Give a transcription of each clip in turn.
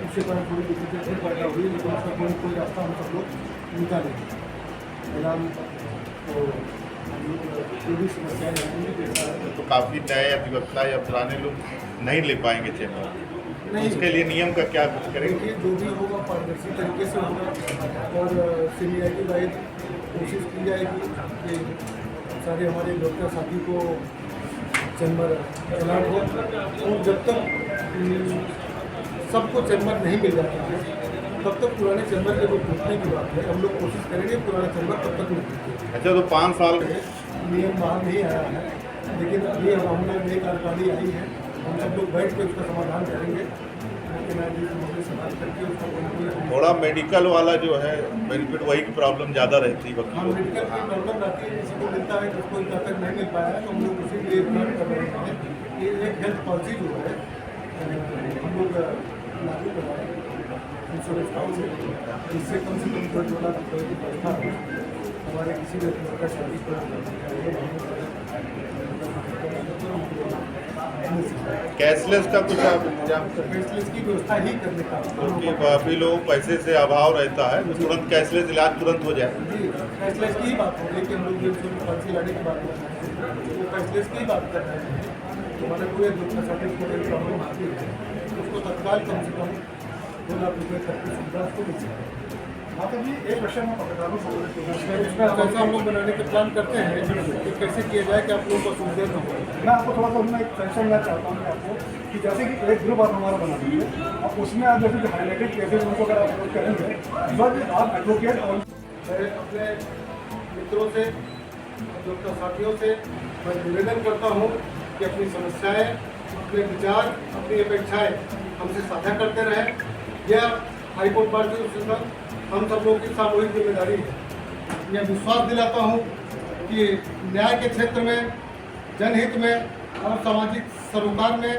उससे कारण थोड़ी दिक्कतें फिर पैदा हुई, लेकिन उसका कोई रास्ता हम सब लोग निकालेंगे। फिलहाल तो जो भी समस्याएं रहेंगी तो काफ़ी नए अधिवक्ता या पुराने लोग नहीं ले पाएंगे चेंबर, नहीं, उसके लिए नियम का क्या कुछ करेंगे? देखिए जो भी होगा पारदर्शी तरीके से होगा और सीनियरिटी वाइज कोशिश की जाएगी कि सारे हमारे डॉक्टर साथी को चैम्बर अलाट हो, और जब तक सबको चैम्बर नहीं मिल जाता है तब तक पुराने चैम्बर के जो टूटने की बात है, हम लोग कोशिश करेंगे पुराना चैम्बर तब तक नहीं टूटे। अच्छा, तो 5 साल नियम बाहर नहीं आया है, लेकिन अभी अब हम लोग नई कार्यप्रणाली आई है, हम सब लोग बैठ के उसका समाधान करेंगे। थोड़ा मेडिकल वाला जो है बेनिफिट, वही की प्रॉब्लम ज़्यादा रहती है हाँ, मेडिकल की प्रॉब्लम रहती है, किसी को मिलता है, किसी को तक नहीं मिल पाया है, तो हम लोग उसी के लिए प्लान कर रहे हैं कि एक हेल्थ पॉलिसी जो है हम लोग लागू करवाएं इंश्योरेंस पॉलिसी, जिससे कम से कम 10 लाख रुपये की व्यवस्था हो हमारे किसी भी का शादी पर। कैशलेस का कुछ आप इंतजाम कैशलेस की व्यवस्था ही करने का, क्योंकि काफ़ी लोगों पैसे से अभाव रहता है, तो तुरंत कैशलेस इलाज तुरंत हो जाए। जी, कैशलेस की ही बात हो रही है कि हम लोग जो इंश्योरेंस पॉलिसी लाने की बात कर रहे हैं, वो कैशलेस की ही बात कर रहे हैं। हमारे पूरे डॉक्टर साथी को प्रॉब्लम आती है, उसको तत्काल कम से कम 2 लाख रुपये तक की सुविधा उसको मिल सकती है। हाँ, तो जी एक क्वेश्चन में पत्रकारों से उसमें ऐसा हम लोग बनाने के प्लान करते हैं कि कैसे किया जाए कि आप लोगों को सुविधा न हो। मैं आपको थोड़ा सा उसमें एक सजेशन देना चाहता हूँ आपको कि जैसे कि एक ग्रुप आप हमारा बना दीजिए, और उसमें आप जैसे जो हाईलाइटेड केसेज उनको अगर आप अपलोड करेंगे, बट आप एडवोकेट और अपने मित्रों से, डॉक्टर साथियों से मैं निवेदन करता हूँ कि अपनी समस्याएं, अपने विचार, अपनी अपेक्षाएं हमसे साझा करते रहें। यह हाईकोर्ट बार की हम सब लोगों की सामूहिक जिम्मेदारी है। मैं विश्वास दिलाता हूँ कि न्याय के क्षेत्र में, जनहित में और सामाजिक सरोकार में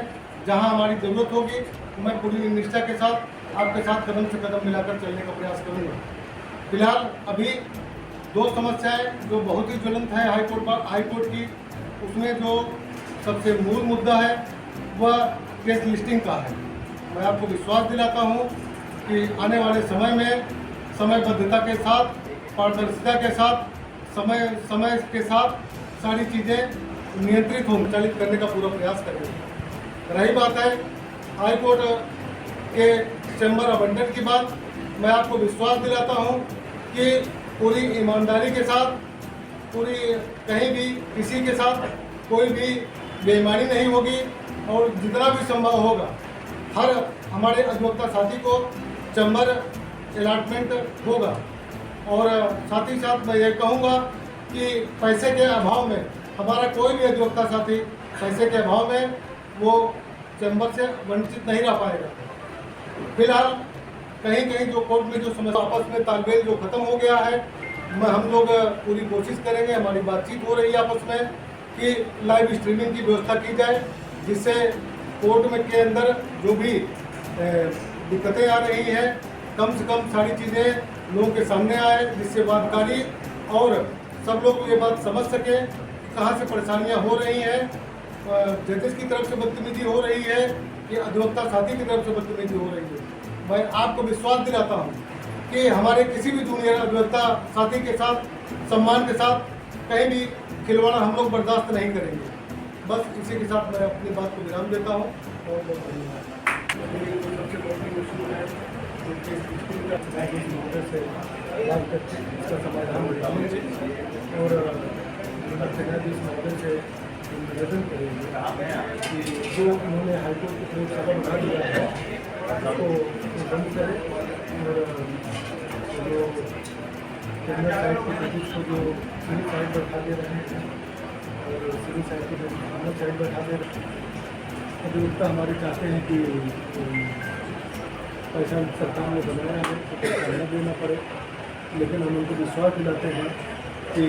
जहाँ हमारी ज़रूरत होगी, मैं पूरी निष्ठा के साथ आपके साथ कदम से कदम मिलाकर चलने का प्रयास करूँगा। फिलहाल अभी 2 समस्याएं जो बहुत ही ज्वलंत है हाईकोर्ट की, उसमें जो सबसे मूल मुद्दा है वह केस लिस्टिंग का है। मैं आपको विश्वास दिलाता हूँ कि आने वाले समय में समयबद्धता के साथ, पारदर्शिता के साथ, समय के साथ सारी चीज़ें नियंत्रित हों, संचालित करने का पूरा प्रयास करेंगे। रही बात है हाईकोर्ट के चैम्बर आवंटन की बात, मैं आपको विश्वास दिलाता हूं कि पूरी ईमानदारी के साथ, पूरी कहीं भी किसी के साथ कोई भी बेईमानी नहीं होगी, और जितना भी संभव होगा हर हमारे अधिवक्ता साथी को चैम्बर अलॉटमेंट होगा। और साथ ही साथ मैं ये कहूँगा कि पैसे के अभाव में हमारा कोई भी अधिवक्ता साथी पैसे के अभाव में वो चैम्बर से वंचित नहीं रह पाएगा। फिलहाल कहीं कहीं जो कोर्ट में जो समस्या, आपस में तालमेल जो खत्म हो गया है, हम लोग पूरी कोशिश करेंगे, हमारी बातचीत हो रही है आपस में कि लाइव स्ट्रीमिंग की व्यवस्था की जाए, जिससे कोर्ट में के अंदर जो भी दिक्कतें आ रही हैं, कम से कम सारी चीज़ें लोगों के सामने आए, जिससे वादकारी और सब लोग ये बात समझ सके कहाँ से परेशानियाँ हो रही हैं, जजेस की तरफ से बदतमीजी हो रही है कि अधिवक्ता साथी की तरफ से बदतमीजी हो रही है। मैं आपको विश्वास दिलाता हूँ कि हमारे किसी भी जूनियर अधिवक्ता साथी के साथ, सम्मान के साथ कहीं भी खिलवाड़ा हम लोग बर्दाश्त नहीं करेंगे। बस इसी के साथ मैं अपनी बात को विराम देता हूँ। और इसका समाधान निकालेंगे और न्यायाधीश महोदय से निवेदन करेंगे कि जो उन्होंने हाईकोर्ट के प्रयोग सभा बना दिया है उसको बंद करें, और जो केंद्र साइड के जजेस को जो सिविल साइड बैठा दे रहे हैं और सिविल साइड को जो क्रिमिनल साइड बैठा दे रहे हैं, अधिवक्ता हमारे चाहते हैं कि पैसा सरकार ने बनाया है तो पैसा न देना पड़े, लेकिन हम उनको विश्वास दिलाते हैं कि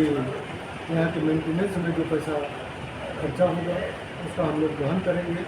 यहाँ के मेंटेनेंस में जो पैसा खर्चा होगा उसका हम लोग वहन करेंगे।